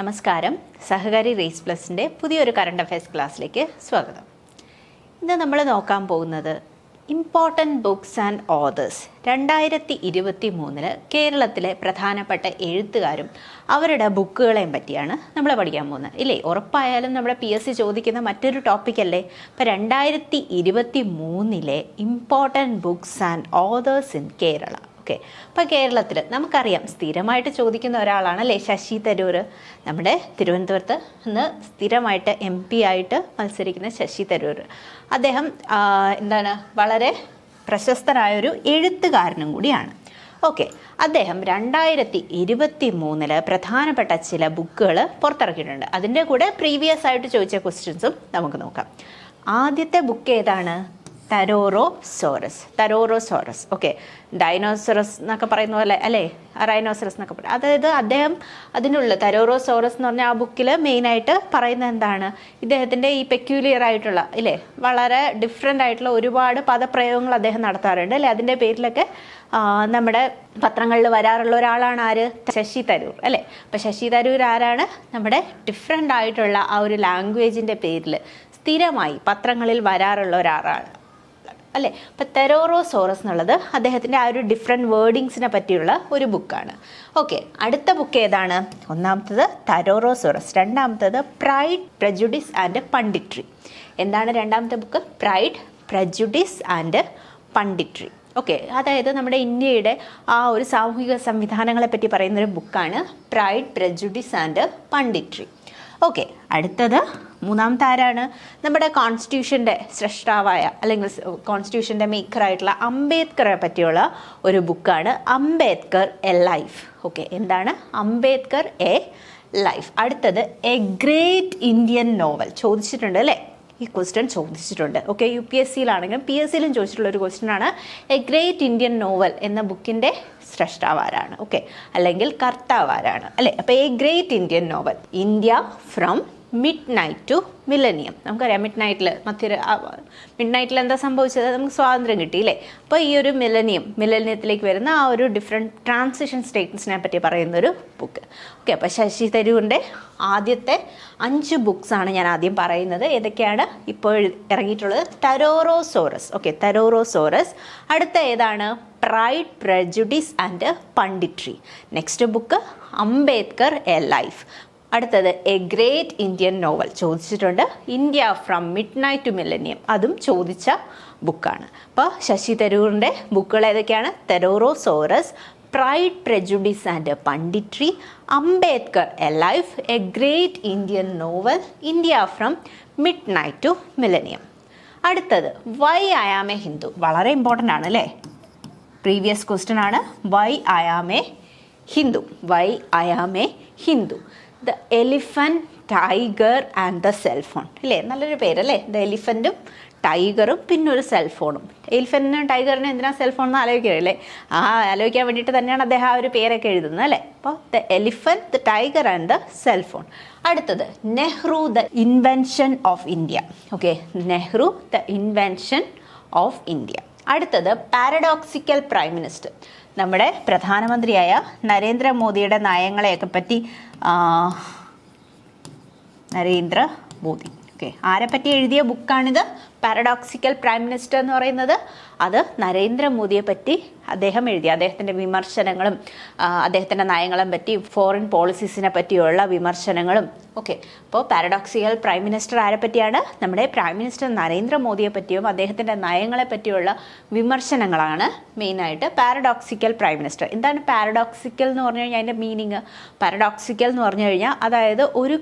നമസ്കാരം. സഹകാരി റേസ് പ്ലസിൻ്റെ പുതിയൊരു current affairs ക്ലാസ്സിലേക്ക് സ്വാഗതം. ഇന്ന് നമ്മൾ നോക്കാൻ പോകുന്നത് ഇമ്പോർട്ടൻറ്റ് ബുക്സ് ആൻഡ് ഓതേഴ്സ്. 2023 കേരളത്തിലെ പ്രധാനപ്പെട്ട എഴുത്തുകാരും അവരുടെ ബുക്കുകളെയും പറ്റിയാണ് നമ്മൾ പഠിക്കാൻ പോകുന്നത്. ഇല്ലേ, ഉറപ്പായാലും നമ്മുടെ PSC ചോദിക്കുന്ന മറ്റൊരു ടോപ്പിക്കല്ലേ. അപ്പോൾ 2023 important books and authors in Kerala. Okay, അപ്പോൾ കേരളത്തിൽ നമുക്കറിയാം സ്ഥിരമായിട്ട് ചോദിക്കുന്ന ഒരാളാണല്ലേ ശശി തരൂർ. നമ്മുടെ തിരുവനന്തപുരത്ത് നിന്ന് സ്ഥിരമായിട്ട് MP ആയിട്ട് മത്സരിക്കുന്ന ശശി തരൂർ. അദ്ദേഹം വളരെ പ്രശസ്തനായൊരു എഴുത്തുകാരനും കൂടിയാണ്. ഓക്കെ, അദ്ദേഹം 2023 പ്രധാനപ്പെട്ട ചില ബുക്കുകൾ പുറത്തിറക്കിയിട്ടുണ്ട്. അതിൻ്റെ കൂടെ പ്രീവിയസ് ആയിട്ട് ചോദിച്ച ക്വസ്റ്റ്യൻസും നമുക്ക് നോക്കാം. ആദ്യത്തെ ബുക്ക് ഏതാണ്? തരോറോസോറസ്. ഓക്കെ, ഡൈനോസറസ് എന്നൊക്കെ പറയുന്ന പോലെ അല്ലേ, റൈനോസറസ് എന്നൊക്കെ പറയും. അതായത് അദ്ദേഹം അതിനുള്ള തരോറോസോറസ് എന്ന് പറഞ്ഞാൽ ആ ബുക്കിൽ മെയിനായിട്ട് പറയുന്നത് എന്താണ്, ഇദ്ദേഹത്തിൻ്റെ ഈ പെക്യൂലിയർ ആയിട്ടുള്ള ഇല്ലേ, വളരെ ഡിഫറെൻ്റ് ആയിട്ടുള്ള ഒരുപാട് പദപ്രയോഗങ്ങൾ അദ്ദേഹം നടത്താറുണ്ട് അല്ലേ. അതിൻ്റെ പേരിലൊക്കെ നമ്മുടെ പത്രങ്ങളിൽ വരാറുള്ള ഒരാളാണ് ആര്? ശശി തരൂർ അല്ലേ. അപ്പോൾ ശശി തരൂർ ആരാണ്? നമ്മുടെ ഡിഫറെൻ്റ് ആയിട്ടുള്ള ആ ഒരു ലാംഗ്വേജിൻ്റെ പേരിൽ സ്ഥിരമായി പത്രങ്ങളിൽ വരാറുള്ള ഒരാളാണ് അല്ലേ. അപ്പോൾ തെരോറോസോറസ് എന്നുള്ളത് അദ്ദേഹത്തിൻ്റെ ആ ഒരു ഡിഫറെൻറ്റ് വേർഡിങ്സിനെ പറ്റിയുള്ള ഒരു ബുക്കാണ്. ഓക്കെ, അടുത്ത ബുക്ക് ഏതാണ്? ഒന്നാമത്തത് തെരോറോസോറസ്, രണ്ടാമത്തത് പ്രൈഡ്, പ്രജുഡിസ് ആൻഡ് പണ്ഡിട്രി. എന്താണ് രണ്ടാമത്തെ ബുക്ക്? പ്രൈഡ്, പ്രജുഡിസ് ആൻഡ് പണ്ഡിട്രി. ഓക്കെ, അതായത് നമ്മുടെ ഇന്ത്യയുടെ ആ ഒരു സാമൂഹിക സംവിധാനങ്ങളെ പറ്റി പറയുന്നൊരു ബുക്കാണ് പ്രൈഡ്, പ്രജുഡിസ് ആൻഡ് പണ്ഡിട്രി. ഓക്കെ, അടുത്തത് മൂന്നാമത്തെ ആരാണ്? നമ്മുടെ കോൺസ്റ്റിറ്റ്യൂഷൻ്റെ സൃഷ്ടാവായ അല്ലെങ്കിൽ കോൺസ്റ്റിറ്റ്യൂഷൻ്റെ മേക്കറായിട്ടുള്ള അംബേദ്കറെ പറ്റിയുള്ള ഒരു ബുക്കാണ് അംബേദ്കർ എ ലൈഫ്. ഓക്കെ, എന്താണ്? Ambedkar a life. അടുത്തത് എ ഗ്രേറ്റ് ഇന്ത്യൻ നോവൽ. ചോദിച്ചിട്ടുണ്ട് അല്ലേ, ഈ ക്വസ്റ്റ്യൻ ചോദിച്ചിട്ടുണ്ട്. ഓക്കെ, UPSCയിലാണെങ്കിലും PSCയിലും ചോദിച്ചിട്ടുള്ള ഒരു ക്വസ്റ്റ്യനാണ്. എ ഗ്രേറ്റ് ഇന്ത്യൻ നോവൽ എന്ന ബുക്കിൻ്റെ സ്രഷ്ടാവാരാണ്? ഓക്കെ, അല്ലെങ്കിൽ കർത്താവാരാണ് അല്ലേ. അപ്പോൾ a great Indian novel, India from midnight to millennium. നമുക്കറിയാം മിഡ് നൈറ്റിൽ എന്താ സംഭവിച്ചത്? നമുക്ക് സ്വാതന്ത്ര്യം കിട്ടിയില്ലേ. അപ്പോൾ ഈ ഒരു മില്ലനിയത്തിലേക്ക് വരുന്ന ആ ഒരു ഡിഫറെൻറ്റ് ട്രാൻസിഷൻ സ്റ്റേറ്റ്സിനെ പറ്റി പറയുന്നൊരു ബുക്ക്. ഓക്കെ, അപ്പോൾ ശശി തരൂരിൻ്റെ ആദ്യത്തെ 5 ബുക്സാണ് ഞാൻ ആദ്യം പറയുന്നത്. ഏതൊക്കെയാണ് ഇപ്പോൾ ഇറങ്ങിയിട്ടുള്ളത്? തെരോറോസോറസ്. ഓക്കെ, തെരോറോസോറസ്. അടുത്ത ഏതാണ്? Pride, prejudice and punditry. Next book Ambedkar a life. അടുത്തത് എ ഗ്രേറ്റ് ഇന്ത്യൻ നോവൽ ചോദിച്ചിട്ടുണ്ട്. India from midnight to millennium, അതും ചോദിച്ച ബുക്കാണ്. അപ്പോൾ ശശി തരൂരിൻ്റെ ബുക്കുകൾ ഏതൊക്കെയാണ്? Tharoorosaurus, pride, prejudice and punditry, Ambedkar a life, a great Indian novel, India from midnight to millennium. അടുത്തത് why I am a Hindu. വളരെ ഇമ്പോർട്ടൻ്റ് ആണ് അല്ലേ, പ്രീവിയസ് ക്വസ്റ്റ്യൻ ആണ്. Why I am a Hindu. Y I am a Hindu. The elephant, tiger and the cellphone. അല്ലേ, നല്ലൊരു പേരല്ലേ. The എലിഫൻറ്റും ടൈഗറും പിന്നെ ഒരു സെൽഫോണും. എലിഫൻറ്റിനും ടൈഗറിനും എന്തിനാ സെൽഫോൺ എന്ന് ആലോചിക്കല്ലേ. ആലോചിക്കാൻ വേണ്ടിയിട്ട് തന്നെയാണ് അദ്ദേഹം ആ ഒരു പേരൊക്കെ എഴുതുന്നത് അല്ലേ. അപ്പോൾ the elephant, the tiger and the cellphone. അടുത്തത് Nehru, the invention of India. Okay, Nehru, the invention of India. അടുത്തത് പാരഡോക്സിക്കൽ പ്രൈം മിനിസ്റ്റർ. നമ്മുടെ പ്രധാനമന്ത്രിയായ നരേന്ദ്രമോദിയുടെ നയങ്ങളെയൊക്കെ പറ്റി നരേന്ദ്രമോദി. ഓക്കെ, ആരെപ്പറ്റി എഴുതിയ ബുക്കാണിത്? പാരഡോക്സിക്കൽ പ്രൈം മിനിസ്റ്റർ എന്ന് പറയുന്നത് അത് നരേന്ദ്രമോദിയെ പറ്റി അദ്ദേഹം എഴുതി. അദ്ദേഹത്തിൻ്റെ വിമർശനങ്ങളും അദ്ദേഹത്തിൻ്റെ നയങ്ങളെ പറ്റി, ഫോറിൻ പോളിസീസിനെ പറ്റിയുള്ള വിമർശനങ്ങളും. ഓക്കെ, അപ്പോൾ പാരഡോക്സിക്കൽ പ്രൈം മിനിസ്റ്റർ ആരെ പറ്റിയാണ്? നമ്മുടെ പ്രൈം മിനിസ്റ്റർ നരേന്ദ്രമോദിയെ പറ്റിയും അദ്ദേഹത്തിൻ്റെ നയങ്ങളെ പറ്റിയുള്ള വിമർശനങ്ങളാണ് മെയിനായിട്ട് പാരഡോക്സിക്കൽ പ്രൈം മിനിസ്റ്റർ. എന്താണ് പാരഡോക്സിക്കൽ എന്ന് പറഞ്ഞു കഴിഞ്ഞാൽ അതിൻ്റെ മീനിങ്? പാരഡോക്സിക്കൽ എന്ന് പറഞ്ഞു കഴിഞ്ഞാൽ അതായത് ഒരു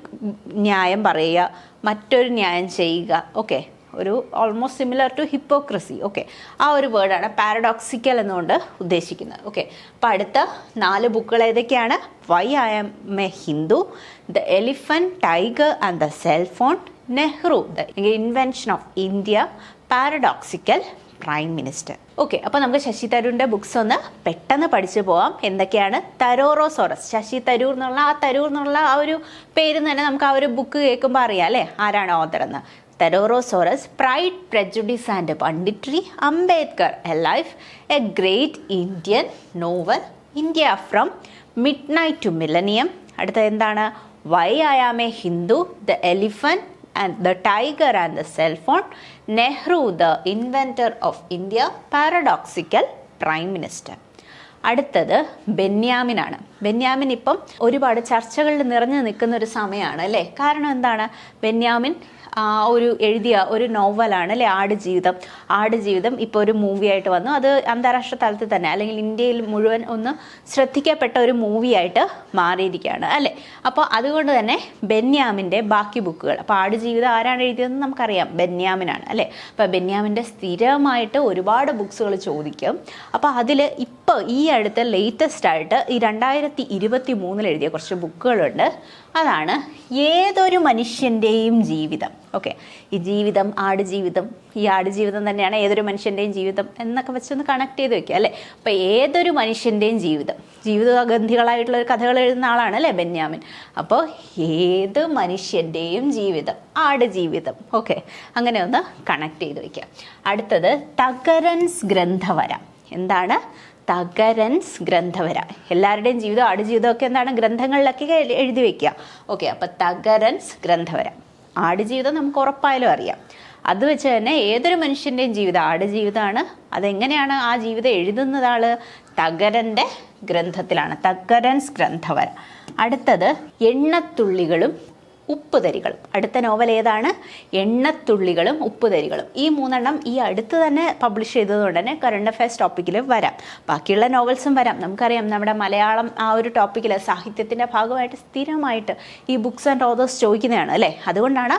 ന്യായം പറയുക, മറ്റൊരു ന്യായം ചെയ്യുക. ഓക്കെ, ഒരു almost similar to hypocrisy. Okay, ആ ഒരു വേർഡാണ് പാരഡോക്സിക്കൽ എന്നുകൊണ്ട് ഉദ്ദേശിക്കുന്നത്. ഓക്കെ, അപ്പോൾ അടുത്ത 4 ബുക്കുകൾ ഏതൊക്കെയാണ്? Why I am a Hindu, the elephant, tiger and the cellphone, Nehru, the invention of India, paradoxical prime minister. Okay, അപ്പോൾ നമുക്ക് ശശി തരൂരിൻ്റെ ബുക്സ് ഒന്ന് പെട്ടെന്ന് പഠിച്ചു പോകാം. എന്തൊക്കെയാണ്? തെരോറോസോറസ്. ശശി തരൂർ എന്നുള്ള ആ ഒരു പേര് തന്നെ നമുക്ക് ആ ഒരു ബുക്ക് കേൾക്കുമ്പോൾ അറിയാം അല്ലേ ആരാണ് ഓതർ എന്ന്. Tharoorosaurus, pride, prejudice and punditry, Ambedkar a life, a great Indian novel, India from midnight to millennium. അടുത്ത എന്താണ്? Why I am a Hindu, the elephant and the tiger and the cell phone, Nehru the inventor of India, paradoxical prime minister. അടുത്തത് ബെന്യാമിനാണ്. ബെന്യാമിൻ ഇപ്പം ഒരുപാട് ചർച്ചകളിൽ നിറഞ്ഞു നിൽക്കുന്ന ഒരു സമയമാണ് അല്ലേ. കാരണം എന്താണ്, ബെന്യാമിൻ ഒരു എഴുതിയ ഒരു നോവലാണ് അല്ലേ ആടുജീവിതം. ആടുജീവിതം ഇപ്പോൾ ഒരു മൂവിയായിട്ട് വന്നു. അത് അന്താരാഷ്ട്ര തലത്തിൽ തന്നെ അല്ലെങ്കിൽ ഇന്ത്യയിൽ മുഴുവൻ ഒന്ന് ശ്രദ്ധിക്കപ്പെട്ട ഒരു മൂവിയായിട്ട് മാറിയിരിക്കുകയാണ് അല്ലേ. അപ്പോൾ അതുകൊണ്ട് തന്നെ ബെന്യാമിൻ്റെ ബാക്കി ബുക്കുകൾ, അപ്പോൾ ആടുജീവിതം ആരാണ് എഴുതിയതെന്ന് നമുക്കറിയാം, ബെന്യാമിനാണ് അല്ലേ. അപ്പോൾ ബെന്യാമിൻ്റെ സ്ഥിരമായിട്ട് ഒരുപാട് ബുക്സുകൾ ചോദിക്കും. അപ്പോൾ അതിൽ ഇപ്പോൾ ഈ അടുത്ത ലേറ്റസ്റ്റ് ആയിട്ട് ഈ 2023 എഴുതിയ കുറച്ച് ബുക്കുകളുണ്ട്. അതാണ് ഏതൊരു മനുഷ്യൻ്റെയും ജീവിതം. ഓക്കെ, ഈ ജീവിതം ആടുജീവിതം, ഈ ആടുജീവിതം തന്നെയാണ് ഏതൊരു മനുഷ്യൻ്റെയും ജീവിതം എന്നൊക്കെ വെച്ചൊന്ന് കണക്ട് ചെയ്ത് വെക്കുക അല്ലേ. അപ്പോൾ ഏതൊരു മനുഷ്യൻ്റെയും ജീവിതം, ജീവിതഗന്ധികളായിട്ടുള്ള ഒരു കഥകൾ എഴുതുന്ന ആളാണ് അല്ലേ ബെന്യാമിൻ. അപ്പോൾ ഏത് മനുഷ്യൻ്റെയും ജീവിതം, ആടുജീവിതം. ഓക്കെ, അങ്ങനെ ഒന്ന് കണക്ട് ചെയ്ത് വയ്ക്കുക. അടുത്തത് തകരൻസ് ഗ്രന്ഥവര. എന്താണ് തകരൻസ് ഗ്രന്ഥവര? എല്ലാവരുടെയും ജീവിതം ആടുജീവിതമൊക്കെ എന്താണ് ഗ്രന്ഥങ്ങളിലൊക്കെ എഴുതി വയ്ക്കുക. ഓക്കെ, അപ്പോൾ തകരൻസ് ഗ്രന്ഥവര. ആടുജീവിതം നമുക്ക് ഉറപ്പായാലും അറിയാം. അത് വെച്ച് തന്നെ ഏതൊരു മനുഷ്യൻ്റെയും ജീവിതം ആടുജീവിതമാണ്. അതെങ്ങനെയാണ് ആ ജീവിതം എഴുതുന്നത് ആള്? തകരൻ്റെ ഗ്രന്ഥത്തിലാണ്, തകരൻസ് ഗ്രന്ഥവര. അടുത്തത് എണ്ണത്തുള്ളികളും ഉപ്പുതരികളും. അടുത്ത നോവൽ ഏതാണ്? എണ്ണത്തുള്ളികളും ഉപ്പുതരികളും. ഈ 3 ഈ അടുത്ത് തന്നെ പബ്ലിഷ് ചെയ്തതുകൊണ്ട് തന്നെ കറണ്ട് അഫയേഴ്സ് ടോപ്പിക്കിൽ വരാം. ബാക്കിയുള്ള നോവൽസും വരാം. നമുക്കറിയാം നമ്മുടെ മലയാളം ആ ഒരു ടോപ്പിക്കിൽ സാഹിത്യത്തിൻ്റെ ഭാഗമായിട്ട് സ്ഥിരമായിട്ട് ഈ ബുക്സ് ആൻഡ് ഓതേഴ്സ് ചോദിക്കുന്നതാണ് അല്ലേ. അതുകൊണ്ടാണ്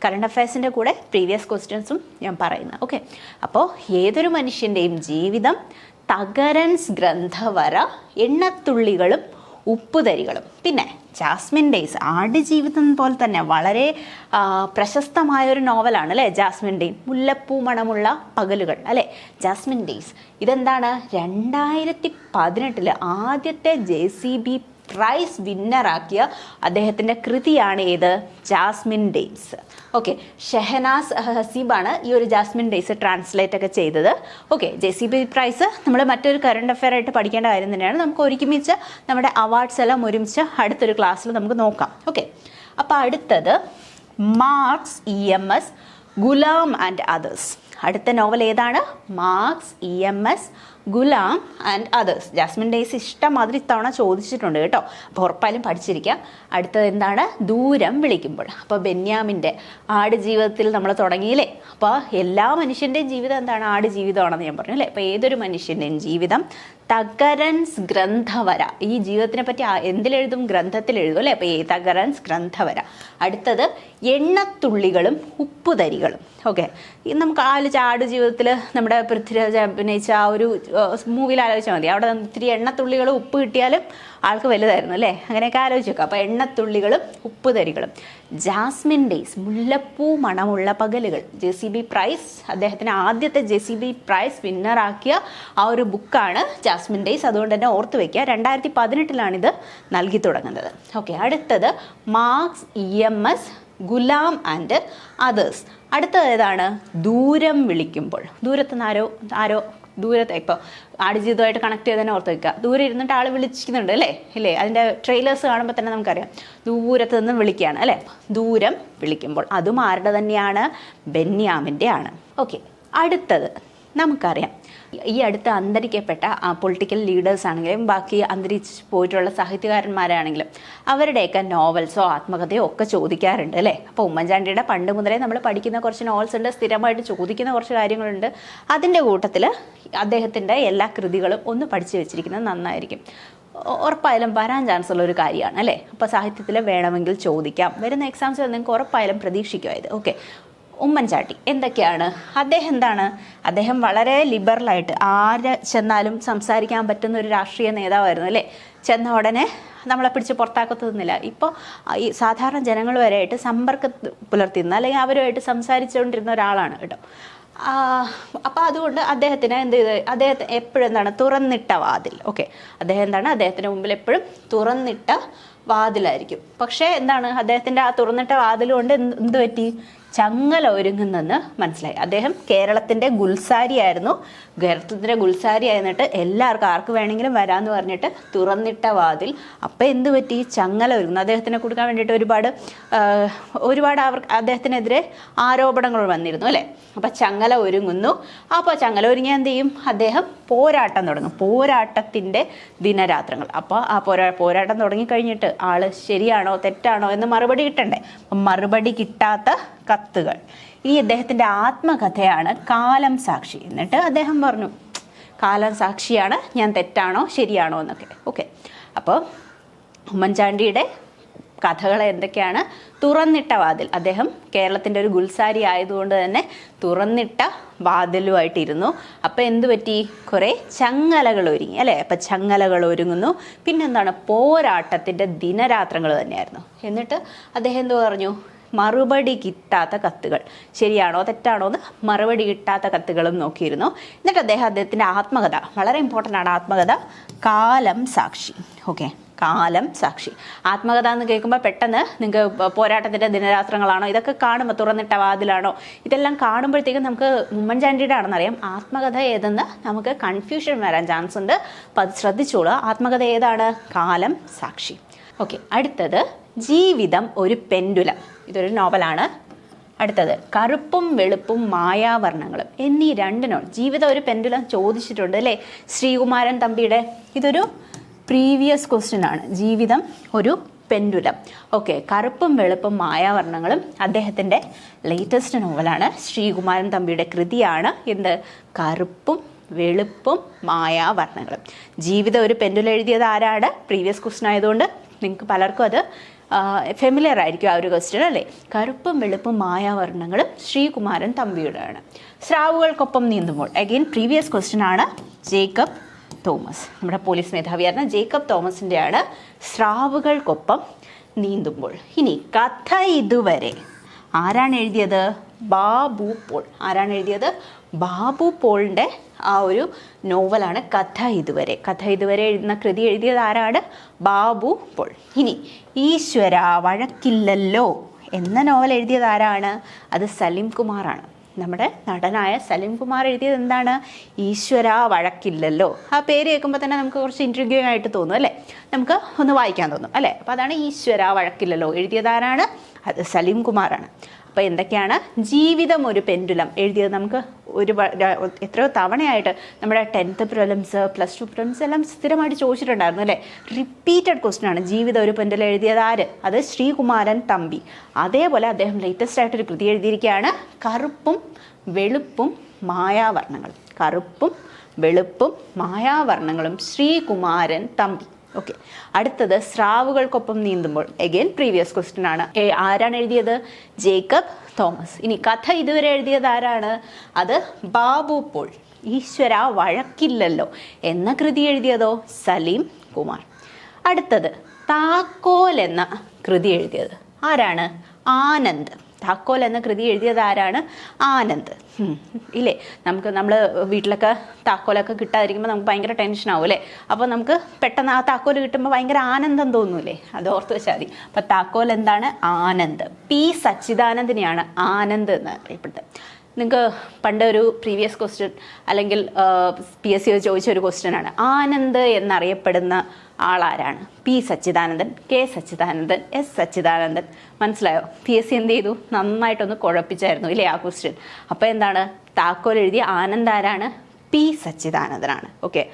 കറണ്ട് അഫയേഴ്സിൻ്റെ കൂടെ പ്രീവിയസ് ക്വസ്റ്റ്യൻസും ഞാൻ പറയുന്നത്. ഓക്കെ, അപ്പോൾ ഏതൊരു മനുഷ്യൻ്റെയും ജീവിതം, തകരൻസ് ഗ്രന്ഥവര, എണ്ണത്തുള്ളികളും ഉപ്പുതരികളും. പിന്നെ ജാസ്മിൻ ഡേയ്സ്, ആടുജീവിതം പോലെ തന്നെ വളരെ പ്രശസ്തമായൊരു നോവലാണ് അല്ലേ ജാസ്മിൻ ഡേ. മുല്ലപ്പൂ മണമുള്ള പകലുകൾ അല്ലേ, ജാസ്മിൻ ഡേയ്സ്. ഇതെന്താണ്, 2018 ആദ്യത്തെ JCB പ്രൈസ് വിന്നറാക്കിയ അദ്ദേഹത്തിൻ്റെ കൃതിയാണ് ഏത്? Jasmine days. ഓക്കെ, ഷെഹനാസ് ഹസീബാണ് ഈ ഒരു ജാസ്മിൻ ഡേയ്സ് ട്രാൻസ്ലേറ്റ് ഒക്കെ ചെയ്തത്. ഓക്കെ, JCB പ്രൈസ് നമ്മൾ മറ്റൊരു കറണ്ട് അഫെയർ ആയിട്ട് പഠിക്കേണ്ട കാര്യം തന്നെയാണ്. നമുക്ക് ഒരുമിച്ച് നമ്മുടെ അവാർഡ്സ് എല്ലാം ഒരുമിച്ച് അടുത്തൊരു ക്ലാസ്സിൽ നമുക്ക് നോക്കാം. ഓക്കെ, അപ്പോൾ അടുത്തത് Marx EMS Gulam and others. അടുത്ത നോവൽ ഏതാണ്? Marx EMS Gulam and others. Jasmine days ഇഷ്ടമാതിരി ഇത്തവണ ചോദിച്ചിട്ടുണ്ട് കേട്ടോ, അപ്പോൾ ഉറപ്പായാലും പഠിച്ചിരിക്കാം. അടുത്തത് എന്താണ്? ദൂരം വിളിക്കുമ്പോൾ. അപ്പോൾ ബെന്യാമിൻ്റെ ആടുജീവിതത്തിൽ നമ്മൾ തുടങ്ങിയില്ലേ. അപ്പോൾ എല്ലാ മനുഷ്യൻ്റെയും ജീവിതം എന്താണ്? ആടുജീവിതമാണെന്ന് ഞാൻ പറഞ്ഞു അല്ലേ. അപ്പോൾ ഏതൊരു മനുഷ്യൻ്റെയും ജീവിതം, തകരൻസ് ഗ്രന്ഥവര. ഈ ജീവിതത്തിനെ പറ്റി എന്തിലെഴുതും? ഗ്രന്ഥത്തിൽ എഴുതും അല്ലേ. അപ്പോൾ തകരൻസ് ഗ്രന്ഥവര. അടുത്തത് എണ്ണത്തുള്ളികളും ഉപ്പുതരികളും. ഓക്കെ, നമുക്ക് ആലോചിച്ച ആടുജീവിതത്തിൽ നമ്മുടെ പൃഥ്വിരാജ് അഭിനയിച്ച ആ ഒരു മൂവിയിൽ ആലോചിച്ചാൽ മതി. അവിടെ ഇത്തിരി എണ്ണത്തുള്ളികളും ഉപ്പ് കിട്ടിയാലും ആൾക്ക് വലുതായിരുന്നു അല്ലേ. അങ്ങനെയൊക്കെ ആലോചിച്ച് നോക്കുക. അപ്പോൾ എണ്ണത്തുള്ളികളും ഉപ്പുതരികളും. ജാസ്മിൻ ഡേയ്സ് മുല്ലപ്പൂ മണമുള്ള പകലുകൾ. JCB പ്രൈസ്, അദ്ദേഹത്തിന് ആദ്യത്തെ JCB പ്രൈസ് വിന്നറാക്കിയ ആ ഒരു ബുക്കാണ് ജാസ്മിൻ ഡേയ്സ്. അതുകൊണ്ട് തന്നെ ഓർത്ത് വയ്ക്കുക, 2018 ഇത് നൽകി തുടങ്ങുന്നത്. ഓക്കെ, അടുത്തത് Marx EMS Gulam and others. അടുത്തത് ഏതാണ്? ദൂരം വിളിക്കുമ്പോൾ. ദൂരത്തുനിന്ന് ആരോ ദൂരത്തെ, ഇപ്പോൾ ആടുജീവിതമായിട്ട് കണക്ട് ചെയ്ത് തന്നെ ഓർത്ത് വയ്ക്കുക. ദൂരെ ഇരുന്നിട്ട് ആൾ വിളിക്കുന്നുണ്ട് അല്ലേ. അതിൻ്റെ ട്രെയിലേഴ്സ് കാണുമ്പോൾ തന്നെ നമുക്കറിയാം ദൂരത്ത് നിന്ന് വിളിക്കുകയാണ് അല്ലേ. ദൂരം വിളിക്കുമ്പോൾ. അതും ആരുടെ തന്നെയാണ്? ബെന്യാമിൻ്റെ ആണ്. ഓക്കെ, അടുത്തത് നമുക്കറിയാം ഈ അടുത്ത് അന്തരിക്കപ്പെട്ട പൊളിറ്റിക്കൽ ലീഡേഴ്സ് ആണെങ്കിലും ബാക്കി അന്തരിച്ച് പോയിട്ടുള്ള സാഹിത്യകാരന്മാരാണെങ്കിലും അവരുടെയൊക്കെ നോവൽസോ ആത്മകഥയോ ഒക്കെ ചോദിക്കാറുണ്ട് അല്ലേ. അപ്പോൾ ഉമ്മൻചാണ്ടിയുടെ പണ്ട് മുതലേ നമ്മൾ പഠിക്കുന്ന കുറച്ച് നോവൽസ് ഉണ്ട്, സ്ഥിരമായിട്ട് ചോദിക്കുന്ന കുറച്ച് കാര്യങ്ങളുണ്ട്. അതിൻ്റെ കൂട്ടത്തിൽ അദ്ദേഹത്തിൻ്റെ എല്ലാ കൃതികളും ഒന്ന് പഠിച്ചു വെച്ചിരിക്കുന്നത് നന്നായിരിക്കും. ഉറപ്പായാലും വരാൻ ചാൻസ് ഉള്ള ഒരു കാര്യമാണ് അല്ലേ. അപ്പോൾ സാഹിത്യത്തിൽ വേണമെങ്കിൽ ചോദിക്കാം. വരുന്ന എക്സാംസിൽ നിങ്ങൾക്ക് ഉറപ്പായാലും പ്രതീക്ഷിക്കുക ഇത്. ഓക്കെ, ഉമ്മൻചാണ്ടി എന്തൊക്കെയാണ്? അദ്ദേഹം വളരെ ലിബറലായിട്ട് ആര് ചെന്നാലും സംസാരിക്കാൻ പറ്റുന്ന ഒരു രാഷ്ട്രീയ നേതാവായിരുന്നു അല്ലേ. ചെന്ന ഉടനെ നമ്മളെ പിടിച്ച് പുറത്താക്കത്തൊന്നുമില്ല. ഇപ്പോൾ ഈ സാധാരണ ജനങ്ങൾ വരെയായിട്ട് സമ്പർക്കം പുലർത്തിയിരുന്ന അല്ലെങ്കിൽ അവരുമായിട്ട് സംസാരിച്ചുകൊണ്ടിരുന്ന ഒരാളാണ് കേട്ടോ. അപ്പോൾ അതുകൊണ്ട് അദ്ദേഹത്തിന് അദ്ദേഹത്തെ എപ്പോഴും തുറന്നിട്ട വാതിൽ. ഓക്കെ, അദ്ദേഹത്തിന് മുമ്പിൽ എപ്പോഴും തുറന്നിട്ട വാതിലായിരിക്കും. പക്ഷേ അദ്ദേഹത്തിൻ്റെ ആ തുറന്നിട്ട വാതിൽ കൊണ്ട് എന്ത് പറ്റി? ചങ്ങല ഒരുങ്ങുന്നെന്ന് മനസ്സിലായി. അദ്ദേഹം കേരളത്തിൻ്റെ ഗുൽസാരി ആയിരുന്നു. കേരളത്തിൻ്റെ ഗുൽസാരി ആയിരുന്നിട്ട് എല്ലാവർക്കും ആർക്ക് വേണമെങ്കിലും വരാമെന്ന് പറഞ്ഞിട്ട് തുറന്നിട്ട വാതിൽ. അപ്പം എന്ത് പറ്റി? ചങ്ങല ഒരുങ്ങുന്നു. അദ്ദേഹത്തിനെ കൊടുക്കാൻ വേണ്ടിയിട്ട് ഒരുപാട് അദ്ദേഹത്തിനെതിരെ ആരോപണങ്ങൾ വന്നിരുന്നു അല്ലേ. അപ്പം ചങ്ങല ഒരുങ്ങുന്നു. അപ്പോൾ ചങ്ങല ഒരുങ്ങിയാൽ എന്ത് ചെയ്യും? അദ്ദേഹം പോരാട്ടം തുടങ്ങും. പോരാട്ടത്തിൻ്റെ ദിനരാത്രങ്ങൾ. അപ്പോൾ ആ പോരാട്ടം തുടങ്ങിക്കഴിഞ്ഞിട്ട് ആള് ശരിയാണോ തെറ്റാണോ എന്ന് മറുപടി കിട്ടണ്ടേ. അപ്പം മറുപടി കിട്ടാത്ത കത്തുകൾ. ഇനി അദ്ദേഹത്തിൻ്റെ ആത്മകഥയാണ് കാലം സാക്ഷി. എന്നിട്ട് അദ്ദേഹം പറഞ്ഞു കാലം സാക്ഷിയാണ്, ഞാൻ തെറ്റാണോ ശരിയാണോ എന്നൊക്കെ. ഓക്കെ, അപ്പോൾ ഉമ്മൻചാണ്ടിയുടെ കഥകൾ എന്തൊക്കെയാണ്? തുറന്നിട്ട വാതിൽ. അദ്ദേഹം കേരളത്തിൻ്റെ ഒരു ഗുൽസാരി ആയതുകൊണ്ട് തന്നെ തുറന്നിട്ട വാതിലുമായിട്ടിരുന്നു. അപ്പം എന്തു പറ്റി? കുറേ ചങ്ങലകൾ ഒരുങ്ങി അല്ലേ. അപ്പം ചങ്ങലകൾ ഒരുങ്ങുന്നു. പിന്നെന്താണ്? പോരാട്ടത്തിൻ്റെ ദിനരാത്രങ്ങൾ തന്നെയായിരുന്നു. എന്നിട്ട് അദ്ദേഹം എന്തു പറഞ്ഞു? മറുപടി കിട്ടാത്ത കത്തുകൾ. ശരിയാണോ തെറ്റാണോ എന്ന് മറുപടി കിട്ടാത്ത കത്തുകളും നോക്കിയിരുന്നു. എന്നിട്ട് അദ്ദേഹത്തിൻ്റെ ആത്മകഥ, വളരെ ഇമ്പോർട്ടൻ്റ് ആണ് ആത്മകഥ, കാലം സാക്ഷി. ഓക്കെ, കാലം സാക്ഷി. ആത്മകഥ എന്ന് കേൾക്കുമ്പോൾ പെട്ടെന്ന് നിങ്ങൾക്ക് പോരാട്ടത്തിൻ്റെ ദിനരാത്രങ്ങളാണോ ഇതൊക്കെ കാണുമ്പോൾ, തുറന്നിട്ട വാതിലാണോ, ഇതെല്ലാം കാണുമ്പോഴത്തേക്കും നമുക്ക് ഉമ്മൻചാണ്ടിയുടെ ആണെന്നറിയാം. ആത്മകഥ ഏതെന്ന് നമുക്ക് കൺഫ്യൂഷൻ വരാൻ ചാൻസ് ഉണ്ട്. അപ്പം അത് ശ്രദ്ധിച്ചോളൂ. ആത്മകഥ ഏതാണ്? കാലം സാക്ഷി. ഓക്കെ, അടുത്തത് ജീവിതം ഒരു പെൻഡുലം. ഇതൊരു നോവലാണ്. അടുത്തത് കറുപ്പും വെളുപ്പും മായാവർണ്ണങ്ങളും എന്നീ രണ്ടിനോട്. ജീവിതം ഒരു പെൻഡുലം ചോദിച്ചിട്ടുണ്ട് അല്ലേ ശ്രീകുമാരൻ തമ്പിയുടെ. ഇതൊരു പ്രീവിയസ് ക്വസ്റ്റ്യൻ ആണ്. ജീവിതം ഒരു പെൻഡുലം. ഓക്കെ, കറുപ്പും വെളുപ്പും മായാവർണ്ണങ്ങളും അദ്ദേഹത്തിൻ്റെ ലേറ്റസ്റ്റ് നോവലാണ്. ശ്രീകുമാരൻ തമ്പിയുടെ കൃതിയാണ്. എന്ത്? കറുപ്പും വെളുപ്പും മായാവർണ്ണങ്ങളും. ജീവിതം ഒരു പെൻഡുലം എഴുതിയത് ആരാണ്? പ്രീവിയസ് ക്വസ്റ്റ്യൻ ആയതുകൊണ്ട് നിങ്ങൾക്ക് പലർക്കും അത് ഫെമിലിയർ ആയിരിക്കും ആ ഒരു ക്വസ്റ്റ്യൻ അല്ലേ. കറുപ്പും വെളുപ്പും മായാവർണ്ണങ്ങളും ശ്രീകുമാരൻ തമ്പിയുടെയാണ്. സ്രാവുകൾക്കൊപ്പം നീന്തുമ്പോൾ, അഗെയിൻ പ്രീവിയസ് ക്വസ്റ്റ്യൻ ആണ്. ജേക്കബ് തോമസ്, നമ്മുടെ പോലീസ് മേധാവിയായിരുന്ന ജേക്കബ് തോമസിൻ്റെയാണ് സ്രാവുകൾക്കൊപ്പം നീന്തുമ്പോൾ. ഇനി കഥ ഇതുവരെ ആരാണ് എഴുതിയത്? ബാബു പോൾ. ആരാണ് എഴുതിയത്? ബാബു പോളിൻ്റെ ആ ഒരു നോവലാണ് കഥ ഇതുവരെ. കഥ ഇതുവരെ എഴുതുന്ന കൃതി എഴുതിയത് ആരാണ്? ബാബു പോൾ. ഇനി ഈശ്വര വഴക്കില്ലല്ലോ എന്ന നോവൽ എഴുതിയത് ആരാണ്? അത് സലിം കുമാറാണ്. നമ്മുടെ നടനായ സലിം കുമാർ എഴുതിയത് എന്താണ്? ഈശ്വര വഴക്കില്ലല്ലോ. ആ പേര് കേൾക്കുമ്പോൾ തന്നെ നമുക്ക് കുറച്ച് ഇൻട്രിഗ്യൂയിങ് ആയിട്ട് തോന്നും അല്ലേ. നമുക്ക് ഒന്ന് വായിക്കാൻ തോന്നും അല്ലേ. അപ്പോൾ അതാണ് ഈശ്വര വഴക്കില്ലല്ലോ. എഴുതിയത് ആരാണ്? അത് സലിം കുമാറാണ്. അപ്പോൾ എന്തൊക്കെയാണ്? ജീവിതം ഒരു പെൻഡുലം എഴുതിയത് നമുക്ക് എത്രയോ തവണയായിട്ട് നമ്മുടെ 10th പ്രിലിംസ്, +2 പ്രിലിംസ് എല്ലാം സ്ഥിരമായിട്ട് ചോദിച്ചിട്ടുണ്ടായിരുന്നു അല്ലേ. റിപ്പീറ്റഡ് ക്വസ്റ്റ്യൻ ആണ്. ജീവിതം ഒരു പെൻഡുലം എഴുതിയത് ആര്? അത് ശ്രീകുമാരൻ തമ്പി. അതേപോലെ അദ്ദേഹം ലേറ്റസ്റ്റ് ആയിട്ടൊരു കൃതി എഴുതിയിരിക്കുകയാണ്, കറുപ്പും വെളുപ്പും മായാവർണ്ണങ്ങളും. കറുപ്പും വെളുപ്പും മായാവർണ്ണങ്ങളും, ശ്രീകുമാരൻ തമ്പി. ഓക്കെ, അടുത്തത് സ്രാവുകൾക്കൊപ്പം നീന്തുമ്പോൾ. എഗെയിൻ പ്രീവിയസ് ക്വസ്റ്റ്യൻ ആണ്. ആരാണ് എഴുതിയത്? Jacob Thomas. ഇനി കഥ ഇതുവരെ എഴുതിയത് ആരാണ്? അത് ബാബു പോൾ. ഈശ്വര വഴക്കില്ലല്ലോ എന്ന കൃതി എഴുതിയതോ? സലീം കുമാർ. അടുത്തത് താക്കോൽ എന്ന കൃതി എഴുതിയത് ആരാണ്? ആനന്ദ്. താക്കോൽ എന്ന കൃതി എഴുതിയത് ആരാണ്? ആനന്ദ്. ഇല്ലേ, നമ്മൾ വീട്ടിലൊക്കെ താക്കോലൊക്കെ കിട്ടാതിരിക്കുമ്പോൾ നമുക്ക് ഭയങ്കര ടെൻഷനാവും അല്ലേ. അപ്പോൾ നമുക്ക് പെട്ടെന്ന് ആ താക്കോൽ കിട്ടുമ്പോൾ ഭയങ്കര ആനന്ദം തോന്നൂലേ. അത് ഓർത്ത് വെച്ചാൽ മതി. അപ്പോൾ താക്കോൽ എന്താണ്? ആനന്ദ്. പി സച്ചിദാനന്ദിനെയാണ് ആനന്ദ് എന്ന് അറിയപ്പെടുന്നത്. നിങ്ങൾക്ക് പണ്ട് ഒരു പ്രീവിയസ് ക്വസ്റ്റ്യൻ അല്ലെങ്കിൽ PSC ചോദിച്ച ഒരു ക്വസ്റ്റ്യൻ ആണ്. ആനന്ദ് എന്നറിയപ്പെടുന്ന ആളാരാണ്? P Sachidanandan, K Sachidanandan, S Sachidanandan. മനസ്സിലായോ? PSC എന്ത് ചെയ്തു? നന്നായിട്ടൊന്ന് കുഴപ്പിച്ചായിരുന്നു ഇല്ലേ ആ ക്വസ്റ്റ്യൻ. അപ്പോൾ എന്താണ്? താക്കോൽ എഴുതിയ ആനന്ദ് ആരാണ്? പി സച്ചിദാനന്ദനാണ്. ഓക്കെ,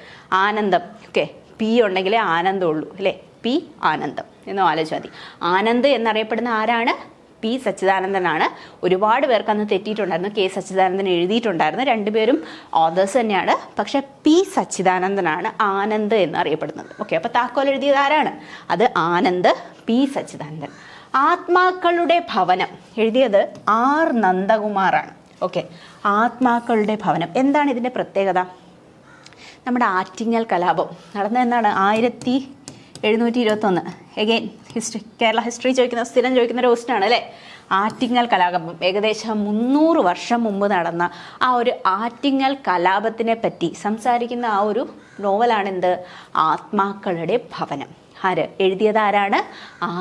ആനന്ദം. ഓക്കെ, പി ഉണ്ടെങ്കിലേ ആനന്ദമുള്ളൂ അല്ലേ. പി ആനന്ദം എന്ന് ആലോചിച്ചാൽ മതി. ആനന്ദ് എന്നറിയപ്പെടുന്ന ആരാണ്? പി സച്ചിദാനന്ദനാണ്. ഒരുപാട് പേർക്ക് അന്ന് തെറ്റിയിട്ടുണ്ടായിരുന്നു. കെ സച്ചിദാനന്ദൻ എഴുതിയിട്ടുണ്ടായിരുന്നു. രണ്ടുപേരും ഓതേഴ്സ് തന്നെയാണ്. പക്ഷെ പി സച്ചിദാനന്ദനാണ് ആനന്ദ് എന്നറിയപ്പെടുന്നത്. ഓക്കെ, അപ്പോൾ താക്കോൽ എഴുതിയത് ആരാണ്? അത് ആനന്ദ്, പി സച്ചിദാനന്ദൻ. ആത്മാക്കളുടെ ഭവനം എഴുതിയത് ആർ നന്ദകുമാറാണ്. ഓക്കെ, ആത്മാക്കളുടെ ഭവനം. എന്താണ് ഇതിൻ്റെ പ്രത്യേകത? നമ്മുടെ ആറ്റിങ്ങൽ കലാപം നടന്ന എന്നാണ്? 1721. എഗെയിൻ കേരള ഹിസ്റ്ററി സ്ഥിരം ചോദിക്കുന്ന ഒരു ക്വസ്റ്റ്യൻ ആണ് അല്ലേ. ആറ്റിങ്ങൽ കലാപം ഏകദേശം 300 വർഷം മുമ്പ് നടന്ന ആ ഒരു ആറ്റിങ്ങൽ കലാപത്തിനെ പറ്റി സംസാരിക്കുന്ന ആ ഒരു നോവലാണെന്ത്? ആത്മാക്കളുടെ ഭവനം. ആര് എഴുതിയത് ആരാണ്?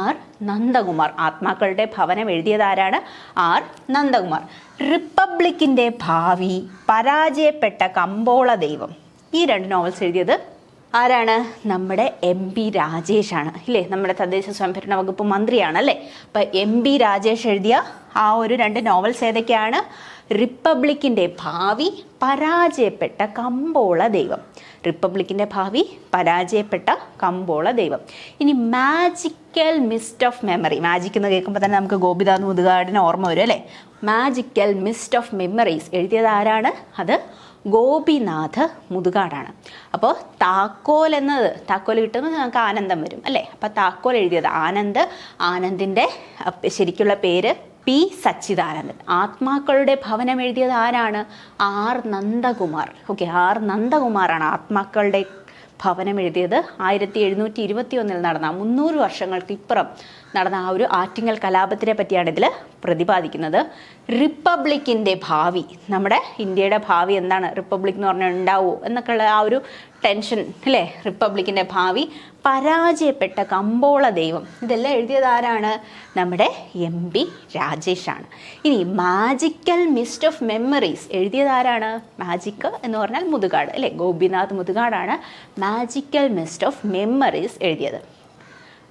ആർ നന്ദകുമാർ. ആത്മാക്കളുടെ ഭവനം എഴുതിയത് ആരാണ്? ആർ നന്ദകുമാർ. റിപ്പബ്ലിക്കിൻ്റെ ഭാവി, പരാജയപ്പെട്ട കമ്പോള ദൈവം, ഈ 2 നോവൽസ് എഴുതിയത് ആരാണ്? നമ്മുടെ MP രാജേഷാണ് ഇല്ലേ? നമ്മുടെ തദ്ദേശ സ്വയംഭരണ വകുപ്പ് മന്ത്രിയാണല്ലേ. അപ്പം MP രാജേഷ് എഴുതിയ ആ ഒരു 2 നോവൽസ് ഏതൊക്കെയാണ്? റിപ്പബ്ലിക്കിൻ്റെ ഭാവി, പരാജയപ്പെട്ട കമ്പോള ദൈവം. റിപ്പബ്ലിക്കിൻ്റെ ഭാവി, പരാജയപ്പെട്ട കമ്പോള ദൈവം. ഇനി magical mist of memory. Magic എന്ന് കേൾക്കുമ്പോൾ തന്നെ നമുക്ക് ഗോപിനാഥ് മുതുകാടിന് ഓർമ്മ വരും അല്ലേ? മാജിക്കൽ മിസ്റ്റ് ഓഫ് മെമ്മറീസ് എഴുതിയത് ആരാണ്? അത് ഗോപിനാഥ് മുതുകാടാണ്. അപ്പോൾ താക്കോൽ എന്നത്, താക്കോൽ കിട്ടുമ്പോൾ നമുക്ക് ആനന്ദം വരും അല്ലേ? അപ്പോൾ താക്കോൽ എഴുതിയത് ആനന്ദ്. ആനന്ദിൻ്റെ ശരിക്കുള്ള പേര് P സച്ചിദാനന്ദൻ. ആത്മാക്കളുടെ ഭവനം എഴുതിയത് ആരാണ്? ആർ നന്ദകുമാർ. ഓക്കെ, ആർ നന്ദകുമാറാണ് ആത്മാക്കളുടെ ഭവനം എഴുതിയത്. 1721 നടന്ന 300 വർഷങ്ങൾക്ക് ഇപ്പുറം നടന്ന ആ ഒരു ആറ്റിങ്ങൽ കലാപത്തിനെ പറ്റിയാണ് ഇതിൽ പ്രതിപാദിക്കുന്നത്. റിപ്പബ്ലിക്കിൻ്റെ ഭാവി, നമ്മുടെ ഇന്ത്യയുടെ ഭാവി എന്താണ്, റിപ്പബ്ലിക് എന്ന് പറഞ്ഞാൽ ഉണ്ടാവുമോ എന്നൊക്കെയുള്ള ആ ഒരു ടെൻഷൻ അല്ലേ? റിപ്പബ്ലിക്കിൻ്റെ ഭാവി, പരാജയപ്പെട്ട കമ്പോള ദൈവം, ഇതെല്ലാം എഴുതിയത് ആരാണ്? നമ്മുടെ MP രാജേഷാണ്. ഇനി മാജിക്കൽ മിസ്റ്റ് ഓഫ് മെമ്മറീസ് എഴുതിയത് ആരാണ്? മാജിക് എന്ന് പറഞ്ഞാൽ മുതുകാട് അല്ലേ? ഗോപിനാഥ് മുതുകാടാണ് മാജിക്കൽ മിസ്റ്റ് ഓഫ് മെമ്മറീസ് എഴുതിയത്.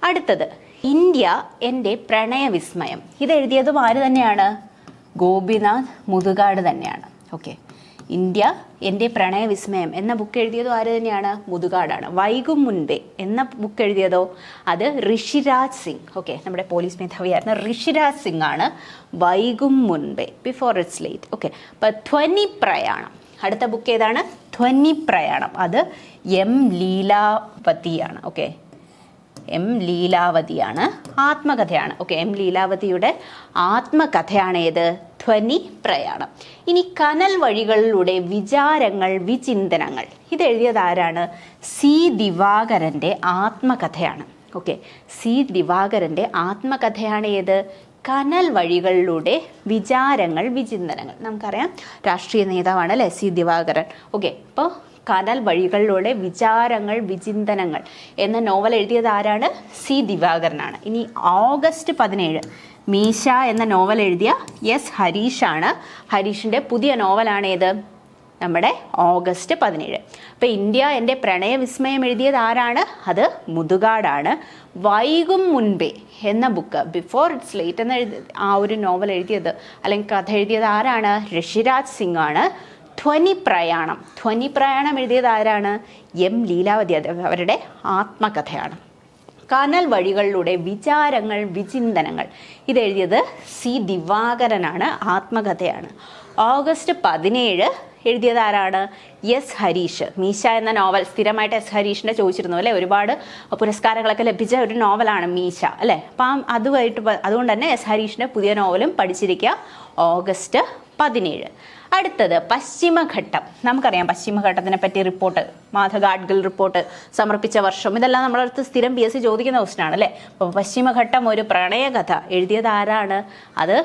അടുത്തത് ഇന്ത്യ എൻ്റെ പ്രണയവിസ്മയം. ഇത് എഴുതിയതും ആര് തന്നെയാണ്? ഗോപിനാഥ് മുതുകാട് തന്നെയാണ്. ഓക്കെ, ഇന്ത്യ എൻ്റെ പ്രണയവിസ്മയം എന്ന ബുക്ക് എഴുതിയതും ആര് തന്നെയാണ്? മുതുകാടാണ്. വൈകും മുൻപേ എന്ന ബുക്ക് എഴുതിയതോ? അത് ഋഷിരാജ് സിംഗ്. ഓക്കെ, നമ്മുടെ പോലീസ് മേധാവിയായിരുന്ന ഋഷിരാജ് സിംഗ് ആണ് വൈകും മുൻപേ, ബിഫോർ ഇറ്റ്സ് ലേറ്റ്. ഓക്കെ, അപ്പം ധ്വനിപ്രയാണം, അടുത്ത ബുക്ക് ഏതാണ്? ധ്വനിപ്രയാണം. അത് M ലീലാവതിയാണ്. ഓക്കെ, M ലീലാവതിയാണ്, ആത്മകഥയാണ്. ഓക്കെ, M ലീലാവതിയുടെ ആത്മകഥയാണ് ഏത്? ധ്വനിപ്രയാണം. ഇനി കനൽ വഴികളിലൂടെ വിചാരങ്ങൾ വിചിന്തനങ്ങൾ, ഇത് എഴുതിയത് ആരാണ്? C ദിവാകരൻ്റെ ആത്മകഥയാണ്. ഓക്കെ, C ദിവാകരൻ്റെ ആത്മകഥയാണ് ഏത്? കനൽ വഴികളിലൂടെ വിചാരങ്ങൾ വിചിന്തനങ്ങൾ. നമുക്കറിയാം രാഷ്ട്രീയ നേതാവാണ് അല്ലേ C ദിവാകരൻ. ഓക്കെ, അപ്പോൾ കനൽ വഴികളിലൂടെ വിചാരങ്ങൾ വിചിന്തനങ്ങൾ എന്ന നോവൽ എഴുതിയത് ആരാണ്? C ദിവാകരനാണ്. ഇനി ഓഗസ്റ്റ് 17 മീശ എന്ന നോവൽ എഴുതിയ S ഹരീഷാണ്. ഹരീഷിൻ്റെ പുതിയ നോവലാണ് ഏത്? നമ്മുടെ ഓഗസ്റ്റ് 17. അപ്പോൾ ഇന്ത്യ എൻ്റെ പ്രണയവിസ്മയം എഴുതിയത് ആരാണ്? അത് മുതുകാടാണ്. വൈകും മുൻപേ എന്ന ബുക്ക്, ബിഫോർ ഇറ്റ്സ് ലേറ്റ് എന്ന ആ ഒരു നോവൽ എഴുതിയത് അല്ലെങ്കിൽ കഥ എഴുതിയത് ആരാണ്? ഋഷിരാജ് സിംഗ് ആണ്. ധ്വനിപ്രയാണം, ധ്വനിപ്രയാണം എഴുതിയത് ആരാണ്? M ലീലാവതി, അവരുടെ ആത്മകഥയാണ്. കനൽ വഴികളിലൂടെ വിചാരങ്ങൾ വിചിന്തനങ്ങൾ, ഇതെഴുതിയത് C ദിവാകരനാണ്, ആത്മകഥയാണ്. ഓഗസ്റ്റ് 17 എഴുതിയത് ആരാണ്? S ഹരീഷ്. മീശ എന്ന നോവൽ സ്ഥിരമായിട്ട് S ഹരീഷിനെ ചോദിച്ചിരുന്നു അല്ലേ? ഒരുപാട് പുരസ്കാരങ്ങളൊക്കെ ലഭിച്ച ഒരു നോവലാണ് മീശ അല്ലേ? അപ്പം അതുകൊണ്ട് തന്നെ S ഹരീഷിൻ്റെ പുതിയ നോവലും പഠിച്ചിരിക്കുക. ഓഗസ്റ്റ് 17. അടുത്തത് പശ്ചിമഘട്ടം. നമുക്കറിയാം പശ്ചിമഘട്ടത്തിനെ പറ്റി റിപ്പോർട്ട്, മാധവ് ഗാഡ്ഗിൽ റിപ്പോർട്ട് സമർപ്പിച്ച വർഷം, ഇതെല്ലാം നമ്മുടെ അടുത്ത് സ്ഥിരം PSC ചോദിക്കുന്ന ക്വസ്റ്റ്യനാണ് അല്ലേ? അപ്പോൾ പശ്ചിമഘട്ടം ഒരു പ്രണയകഥ എഴുതിയത് ആരാണ്? അത്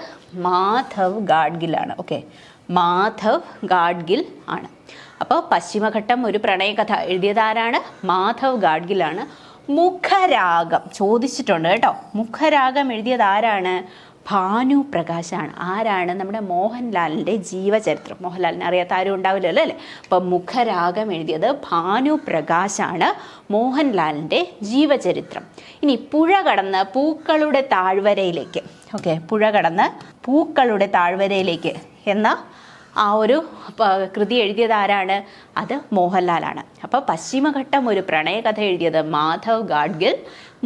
മാധവ് ഗാഡ്ഗിലാണ്. ഓക്കെ, മാധവ് ഗാഡ്ഗിൽ ആണ്. അപ്പോൾ പശ്ചിമഘട്ടം ഒരു പ്രണയകഥ എഴുതിയത് ആരാണ്? മാധവ് ഗാഡ്ഗിലാണ്. മുഖരാഗം ചോദിച്ചിട്ടുണ്ട് കേട്ടോ. മുഖരാഗം എഴുതിയത് ആരാണ്? ഭാനു പ്രകാശാണ്. ആരാണ്? നമ്മുടെ മോഹൻലാലിൻ്റെ ജീവചരിത്രം. മോഹൻലാലിനെ അറിയാത്ത ആരും ഉണ്ടാവില്ലല്ലോ അല്ലേ? അപ്പം മുഖരാഗം എഴുതിയത് ഭാനു പ്രകാശാണ്, മോഹൻലാലിൻ്റെ ജീവചരിത്രം. ഇനി പുഴ കടന്ന് പൂക്കളുടെ താഴ്വരയിലേക്ക്. ഓക്കെ, പുഴ കടന്ന് പൂക്കളുടെ താഴ്വരയിലേക്ക് എന്ന ആ ഒരു കൃതി എഴുതിയത് ആരാണ്? അത് മോഹൻലാലാണ്. അപ്പോൾ പശ്ചിമഘട്ടം ഒരു പ്രണയകഥ എഴുതിയത് മാധവ് ഗാഡ്ഗിൽ.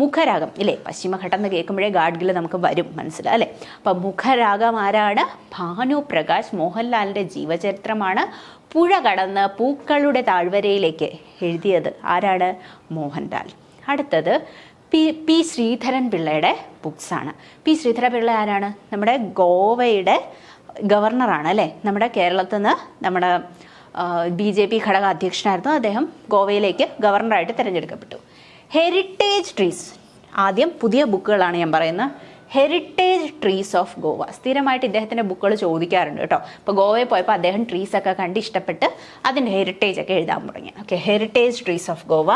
മുഖരാഗം ഇല്ലേ? പശ്ചിമഘട്ടം എന്ന് കേൾക്കുമ്പോഴേ ഗാഡ്ഗിൽ നമുക്ക് വരും മനസ്സിലാവും അല്ലേ? അപ്പം മുഖരാഗം ആരാണ്? ഭാനു പ്രകാശ്, മോഹൻലാലിൻ്റെ ജീവചരിത്രമാണ്. പുഴ കടന്ന് പൂക്കളുടെ താഴ്വരയിലേക്ക് എഴുതിയത് ആരാണ്? മോഹൻലാൽ. അടുത്തത് പി ശ്രീധരൻ പിള്ളയുടെ ബുക്സാണ്. പി ശ്രീധരൻ പിള്ള ആരാണ്? നമ്മുടെ ഗോവയുടെ ഗവർണറാണ് അല്ലേ? നമ്മുടെ കേരളത്തിൽ നിന്ന് നമ്മുടെ BJP ഘടക അധ്യക്ഷനായിരുന്നു അദ്ദേഹം. ഗോവയിലേക്ക് ഗവർണറായിട്ട് തിരഞ്ഞെടുക്കപ്പെട്ടു. ഹെറിറ്റേജ് ട്രീസ്, ആദ്യം പുതിയ ബുക്കുകളാണ് ഞാൻ പറയുന്നത്. ഹെറിറ്റേജ് ട്രീസ് ഓഫ് ഗോവ, സ്ഥിരമായിട്ട് ഇദ്ദേഹത്തിൻ്റെ ബുക്കുകൾ ചോദിക്കാറുണ്ട് കേട്ടോ. അപ്പോൾ ഗോവയിൽ പോയപ്പോൾ അദ്ദേഹം ട്രീസൊക്കെ കണ്ട് ഇഷ്ടപ്പെട്ട് അതിൻ്റെ ഹെറിറ്റേജ് ഒക്കെ എഴുതാൻ തുടങ്ങി. Okay, heritage trees of Goa.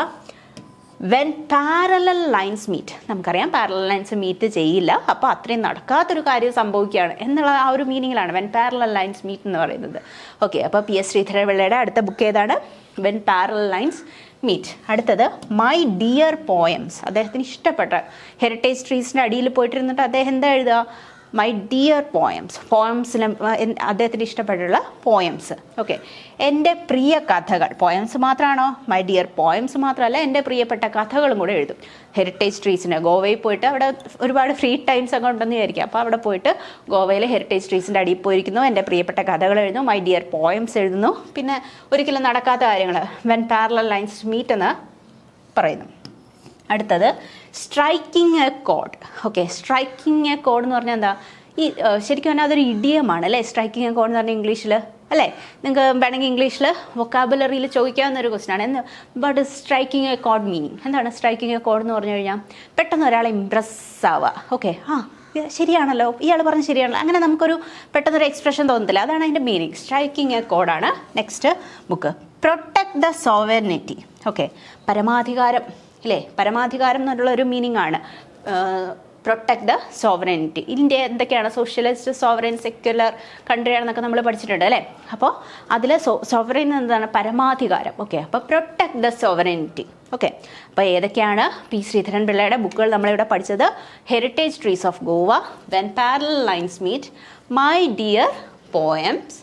When parallel lines meet, നമുക്കറിയാം പാരലൽ ലൈൻസ് മീറ്റ് ചെയ്യില്ല, അപ്പോൾ അത്രയും നടക്കാത്തൊരു കാര്യം സംഭവിക്കുകയാണ് എന്നുള്ള ആ ഒരു മീനിങ്ങിലാണ് വെൻ പാരലൽ ലൈൻസ് മീറ്റ് എന്ന് പറയുന്നത്. ഓക്കെ, അപ്പോൾ പി എസ് ശ്രീധരൻപിള്ളയുടെ അടുത്ത ബുക്ക് ഏതാണ്? When parallel lines meet. അടുത്തത് മൈ ഡിയർ പോയംസ്. അദ്ദേഹത്തിന് ഇഷ്ടപ്പെട്ട ഹെറിറ്റേജ് ട്രീസിൻ്റെ അടിയിൽ പോയിട്ടിരുന്നിട്ട് അദ്ദേഹം എന്താ എഴുതുക? My dear poems. പോയംസിന് അദ്ദേഹത്തിന് ഇഷ്ടപ്പെട്ടുള്ള പോയംസ്. ഓക്കെ, എൻ്റെ പ്രിയ കഥകൾ. പോയംസ് മാത്രമാണോ? മൈ ഡിയർ പോയംസ് മാത്രമല്ല, എൻ്റെ പ്രിയപ്പെട്ട കഥകളും കൂടെ എഴുതും. ഹെറിറ്റേജ് ട്രീസിന് ഗോവയിൽ പോയിട്ട് അവിടെ ഒരുപാട് ഫ്രീ ടൈംസ് ഒക്കെ ഉണ്ടെന്ന് വിചാരിക്കുക. അപ്പോൾ അവിടെ പോയിട്ട് ഗോവയിലെ ഹെറിറ്റേജ് ട്രീസിൻ്റെ അടിയിൽ പോയിരിക്കുന്നു, എൻ്റെ പ്രിയപ്പെട്ട കഥകൾ എഴുതുന്നു, മൈ ഡിയർ പോയംസ് എഴുതുന്നു. പിന്നെ ഒരിക്കലും നടക്കാത്ത കാര്യങ്ങൾ വെൻ പാരലൽ ലൈൻസ് മീറ്റ് എന്ന് പറയുന്നു. അടുത്തത് striking a code. Okay, striking a code എന്ന് പറഞ്ഞാൽ എന്താ? ഈ ശരിക്കും പറഞ്ഞാൽ അതൊരു ഇഡിയമാണ് അല്ലേ? സ്ട്രൈക്കിംഗ് എ കോഡ് എന്ന് പറഞ്ഞാൽ ഇംഗ്ലീഷിൽ അല്ലേ? നിങ്ങൾക്ക് വേണമെങ്കിൽ ഇംഗ്ലീഷിൽ വൊക്കാബുലറിയിൽ ചോദിക്കാവുന്ന ഒരു ക്വസ്റ്റ്യൻ ആണ്. But striking a code meaning എന്താണ്? സ്ട്രൈക്കിംഗ് എ കോഡ് എന്ന് പറഞ്ഞു കഴിഞ്ഞാൽ പെട്ടെന്ന് ഒരാളെ ഇംപ്രസ് ആവുക. ഓക്കെ, ശരിയാണല്ലോ, ഇയാൾ പറഞ്ഞ് ശരിയാണല്ലോ, അങ്ങനെ നമുക്കൊരു പെട്ടെന്നൊരു എക്സ്പ്രഷൻ തോന്നത്തില്ല. അതാണ് അതിൻ്റെ മീനിങ്. സ്ട്രൈക്കിംഗ് എ കോഡാണ്. Next book protect the sovereignty. Okay, പരമാധികാരം അല്ലേ? പരമാധികാരം എന്നുള്ള ഒരു മീനിങ് ആണ് പ്രൊട്ടക്ട് ദ സോവറിനിറ്റി. ഇന്ത്യ എന്തൊക്കെയാണ്? സോഷ്യലിസ്റ്റ്, സോവറിൻ, സെക്യുലർ കൺട്രിയാണെന്നൊക്കെ നമ്മൾ പഠിച്ചിട്ടുണ്ട് അല്ലേ? അപ്പോൾ അതിൽ സോവറിൻ എന്താണ്? പരമാധികാരം. ഓക്കെ, അപ്പോൾ പ്രൊട്ടക്ട് ദ സോവറിനിറ്റി. ഓക്കെ, അപ്പോൾ ഏതൊക്കെയാണ് പി ശ്രീധരൻപിള്ളയുടെ ബുക്കുകൾ നമ്മളിവിടെ പഠിച്ചത്? Heritage trees of Goa, when parallel lines meet, my dear poems,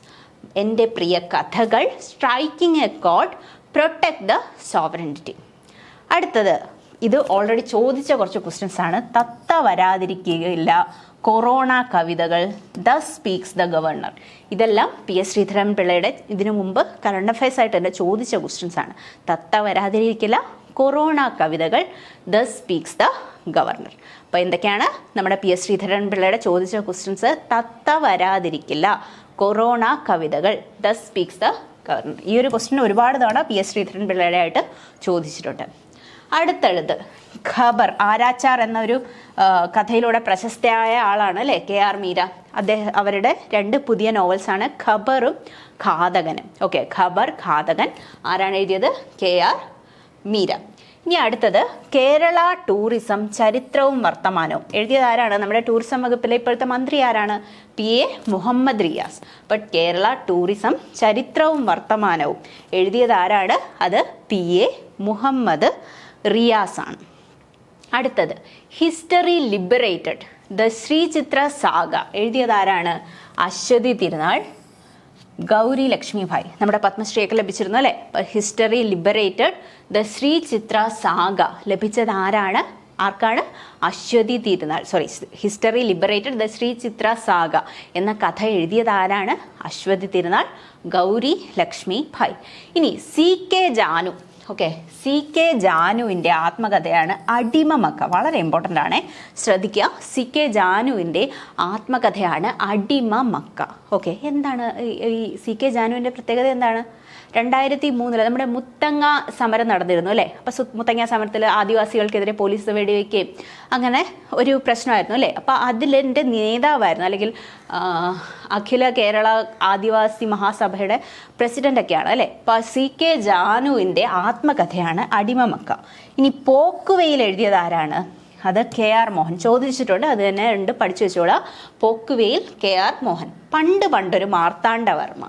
എൻ്റെ പ്രിയ കഥകൾ, സ്ട്രൈക്കിംഗ് എ കോഡ്, പ്രൊട്ടക്ട് ദ സോവറിനിറ്റി. അടുത്തത് ഇത് ഓൾറെഡി ചോദിച്ച കുറച്ച് ക്വസ്റ്റ്യൻസ് ആണ്. തത്ത വരാതിരിക്കുകയില്ല, കൊറോണ കവിതകൾ, ദ സ്പീക്സ് ദ ഗവർണർ. ഇതെല്ലാം പി എസ് ശ്രീധരൻപിള്ളയുടെ ഇതിനു മുമ്പ് കറണ്ട് അഫയേഴ്സ് ആയിട്ട് തന്നെ ചോദിച്ച ക്വസ്റ്റ്യൻസ് ആണ്. തത്ത വരാതിരിക്കില്ല, കൊറോണ കവിതകൾ, ദ സ്പീക്സ് ദ ഗവർണർ. അപ്പോൾ എന്തൊക്കെയാണ് നമ്മുടെ പി എസ് ശ്രീധരൻപിള്ളയുടെ ചോദിച്ച ക്വസ്റ്റ്യൻസ്? തത്ത വരാതിരിക്കില്ല, കൊറോണ കവിതകൾ, ദ സ്പീക്സ് ദ ഗവർണർ. ഈ ഒരു ക്വസ്റ്റ്യൻ ഒരുപാട് തവണ പി എസ് ശ്രീധരൻപിള്ളയുടെ ആയിട്ട് ചോദിച്ചിട്ടുണ്ട്. അടുത്തടുത്ത് ഖബർ, ആരാച്ചാർ എന്നൊരു കഥയിലൂടെ പ്രശസ്തയായ ആളാണ് അല്ലേ? K R Meera. അവരുടെ 2 പുതിയ നോവൽസാണ് ഖബറും ഘാതകനും. ഓക്കെ, ഖബർ, ഘാതകൻ ആരാണ് എഴുതിയത്? K R Meera. ഇനി അടുത്തത് കേരള ടൂറിസം ചരിത്രവും വർത്തമാനവും. എഴുതിയത് ആരാണ്? നമ്മുടെ ടൂറിസം വകുപ്പിലെ ഇപ്പോഴത്തെ മന്ത്രി ആരാണ്? P A Muhammad Riyas. But Kerala tourism ചരിത്രവും വർത്തമാനവും എഴുതിയത് ആരാണ്? അത് പി എ മുഹമ്മദ് റിയാസ് ആണ്. അടുത്തത് history liberated, the Sree Chitra saga എഴുതിയത് ആരാണ്? അശ്വതി തിരുനാൾ, ഗൗരി ലക്ഷ്മി ഭായ്. നമ്മുടെ പത്മശ്രീയൊക്കെ ലഭിച്ചിരുന്നു അല്ലേ? History liberated, the Sree Chitra saga ലഭിച്ചത് ആരാണ്? ആർക്കാണ്? Aswathi Thirunal. History liberated, the Sree Chitra saga എന്ന കഥ എഴുതിയത് ആരാണ്? അശ്വതി തിരുനാൾ, ഗൗരി ലക്ഷ്മി ഭായ്. ഇനി C K Janu. Okay, C K ജാനുവിൻ്റെ ആത്മകഥയാണ് അടിമമക്ക. വളരെ ഇമ്പോർട്ടൻ്റ് ആണ്, ശ്രദ്ധിക്കുക. സി കെ ജാനുവിൻ്റെ ആത്മകഥയാണ് അടിമമക്ക. ഓക്കെ, എന്താണ് ഈ സി കെ ജാനുവിൻ്റെ പ്രത്യേകത എന്താണ്? 2003 നമ്മുടെ മുത്തങ്ങ സമരം നടന്നിരുന്നു അല്ലേ? അപ്പോൾ മുത്തങ്ങ സമരത്തിൽ ആദിവാസികൾക്കെതിരെ പോലീസ് വെടിവെക്കുകയും അങ്ങനെ ഒരു പ്രശ്നമായിരുന്നു അല്ലേ? അപ്പോൾ അതിലെൻ്റെ നേതാവായിരുന്നു, അല്ലെങ്കിൽ അഖില കേരള ആദിവാസി മഹാസഭയുടെ പ്രസിഡൻ്റൊക്കെയാണ് അല്ലേ? അപ്പോൾ സി കെ ജാനുവിൻ്റെ ആത്മകഥയാണ് അടിമമക്ക. ഇനി പോക്കുവെയിൽ എഴുതിയത് ആരാണ്? അത് കെ ആർ മോഹൻ. ചോദിച്ചിട്ടുണ്ട്, അത് തന്നെ പഠിച്ചു വെച്ചോളാം. Pokkuveyil K R Mohan. പണ്ടൊരു മാർത്താണ്ഡവർമ്മ.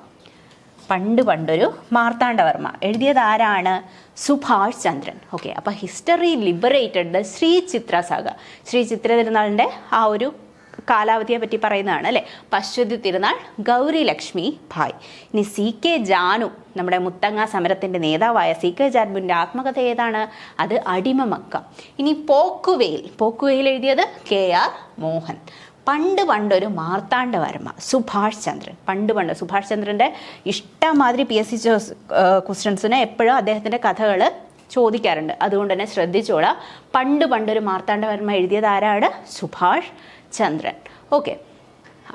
പണ്ടൊരു മാർത്താണ്ഡവർമ്മ എഴുതിയത് ആരാണ്? സുഭാഷ് ചന്ദ്രൻ. ഓക്കെ, അപ്പോൾ history liberated, the Sree Chitra saga. Sreechitra തിരുനാളിൻ്റെ ആ ഒരു കാലാവധിയെ പറ്റി പറയുന്നതാണ് അല്ലേ? അശ്വതി തിരുനാൾ, ഗൗരി ലക്ഷ്മി ഭായ്. ഇനി സി കെ ജാനു, നമ്മുടെ മുത്തങ്ങ സമരത്തിൻ്റെ നേതാവായ സി കെ ജാനുവിൻ്റെ ആത്മകഥ ഏതാണ്? അത് അടിമമക്ക. ഇനി പോക്കുവെയിൽ എഴുതിയത് കെ ആർ മോഹൻ. പണ്ടൊരു മാർത്താണ്ഡവർമ്മ, സുഭാഷ് ചന്ദ്രൻ. സുഭാഷ് ചന്ദ്രൻ്റെ ഇഷ്ടമാതിരി PSC ക്വസ്റ്റ്യൻസിന് എപ്പോഴും അദ്ദേഹത്തിൻ്റെ കഥകൾ ചോദിക്കാറുണ്ട്. അതുകൊണ്ട് തന്നെ ശ്രദ്ധിച്ചോളാം. പണ്ടൊരു മാർത്താണ്ഡവർമ്മ എഴുതിയത് ആരാണ്? സുഭാഷ് ചന്ദ്രൻ. ഓക്കെ,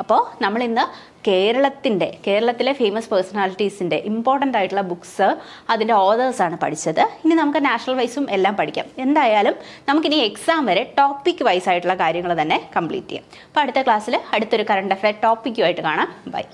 അപ്പോൾ നമ്മളിന്ന് കേരളത്തിലെ ഫേമസ് പേഴ്സണാലിറ്റീസിൻ്റെ ഇമ്പോർട്ടൻ്റ് ആയിട്ടുള്ള ബുക്സ്, അതിൻ്റെ ഓതേഴ്സാണ് പഠിച്ചത്. ഇനി നമുക്ക് നാഷണൽ വൈസും എല്ലാം പഠിക്കാം. എന്തായാലും നമുക്കിനി എക്സാം വരെ ടോപ്പിക് വൈസ് ആയിട്ടുള്ള കാര്യങ്ങൾ തന്നെ കംപ്ലീറ്റ് ചെയ്യാം. അപ്പോൾ അടുത്ത ക്ലാസ്സിൽ അടുത്തൊരു കറണ്ട് അഫെയർ ടോപ്പിക്കുമായിട്ട് കാണാം. ബൈ.